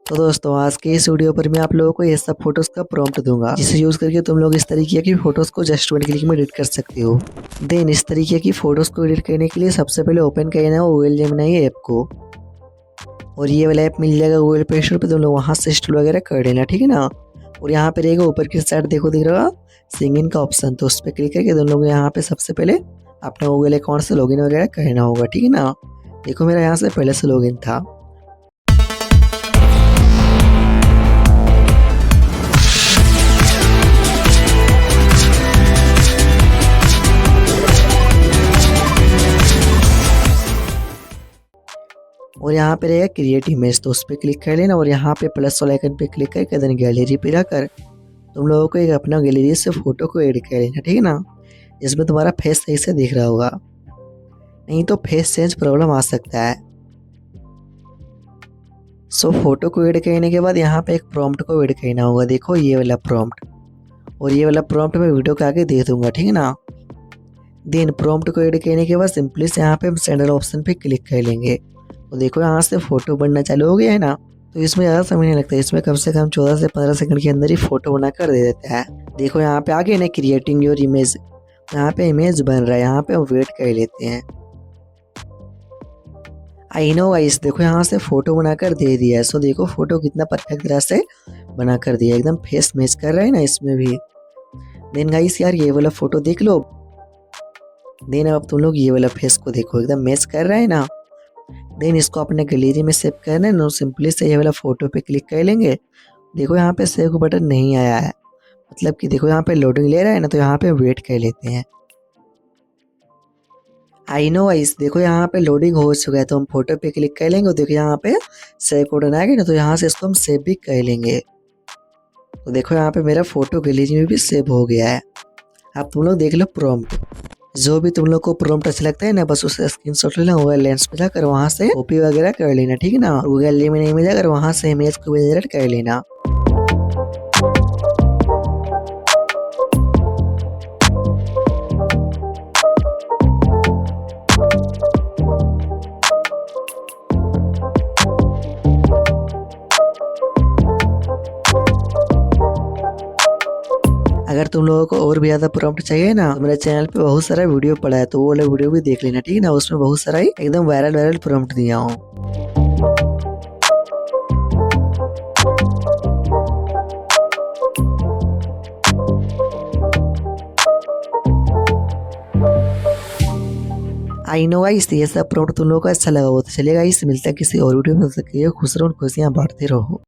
तो दोस्तों आज के इस वीडियो पर मैं आप लोगों को ये सब फोटोज का प्रॉम्प्ट दूंगा, जिसे यूज करके तुम लोग इस तरीके की फोटोज को जस्ट 1 क्लिक में एडिट कर सकते हो। देन इस तरीके की फोटोज को एडिट करने के लिए सबसे पहले ओपन करना है गूगल जेमिनी ऐप को, और ये वाला ऐप मिल जाएगा गूगल प्ले स्टोर पर। तुम लोग वहाँ से इंस्टॉल वगैरह कर लेना, ठीक है ना। और यहाँ पे रहेगा ऊपर की साइड, देखो दिख रहा सिंगिंग का ऑप्शन, तो उस पर क्लिक करके तुम लोग यहाँ पे सबसे पहले अपना गूगल अकाउंट से लॉगिन वगैरह करना होगा, ठीक है ना। देखो मेरा यहाँ से पहले से लॉगिन था। और यहाँ पे रहेगा क्रिएट इमेज, तो उस पर क्लिक कर लेना और यहाँ पे प्लस वाला आइकन पे क्लिक करके देन गैलरी पे जाकर तुम लोगों को एक अपना गैलरी से फोटो को ऐड कर लेना, ठीक है ना। इसमें तुम्हारा फेस सही से दिख रहा होगा, नहीं तो फेस चेंज प्रॉब्लम आ सकता है। सो फोटो को ऐड करने के बाद यहाँ पे एक प्रॉम्प्ट को ऐड करना होगा, देखो ये वाला प्रॉम्प्ट, और ये वाला प्रॉम्प्ट मैं वीडियो के आगे दे दूंगा, ठीक है ना। देन प्रॉम्प्ट को ऐड करने के बाद सिंपली से यहाँ पे हम सेंड ऑप्शन पे क्लिक कर लेंगे। तो देखो यहाँ से फोटो बनना चालू हो गया है ना। तो इसमें ज़्यादा समय नहीं लगता, इसमें कम से कम 14 से 15 सेकंड के अंदर ही फोटो बनाकर दे देता है। देखो यहाँ पे आगे ना क्रिएटिंग योर इमेज, यहाँ पे इमेज बन रहा है, यहाँ पे हम वेट कर लेते हैं। आई नो गाइस, देखो यहाँ से फोटो बनाकर दे दिया है। सो देखो फोटो कितना परफेक्ट तरह से बनाकर दिया, एकदम फेस मैच कर रहा है ना इसमें भी। देन गाइस यार ये वाला फोटो देख लो। देन अब तुम लोग ये वाला फेस को देखो, एकदम मैच कर रहा है ना। देन इसको अपने गैलरी में सेव करना है ना, सिंपली से ये वाला फोटो पे क्लिक कर लेंगे। देखो यहाँ पे सेव बटन नहीं आया है, मतलब कि देखो यहाँ पे लोडिंग ले रहा है ना, तो यहाँ पे वेट कर लेते हैं। आई नो गाइस, देखो यहाँ पे लोडिंग हो चुका है, तो हम फोटो पे क्लिक कर लेंगे। देखो यहाँ पे सेव बटन आएगा ना, तो यहाँ से इसको हम सेव भी कर लेंगे। तो देखो यहाँ पे मेरा फोटो गैलरी में भी सेव हो गया है। अब तुम लोग देख लो प्रॉम्प्ट, जो भी तुम लोग को प्रॉम्प्ट अच्छा लगता है ना, बस उसे स्क्रीनशॉट लेना, गूगल लेंस पे जाकर वहाँ से कॉपी वगैरह कर लेना, ठीक है ना। गूगल जेमिनी में जाकर वहाँ से इमेज को जनरेट कर लेना। अगर तुम लोगों को और भी ज़्यादा प्रॉम्प्ट चाहिए ना, तो मेरे चैनल पे बहुत सारा वीडियो पड़ा है, तो वो वाला वीडियो भी देख लेना, ठीक है ना। उसमें बहुत सारा ही एकदम वायरल प्रॉम्प्ट दिया हूँ। आई नो गाइस, ये सब प्रॉम्प्ट तुम लोगों को अच्छा लगा हो तो चलेगा। इस मिलता है किसी और वीडियो में, खुश रहो, खुशियाँ बांटते रहो।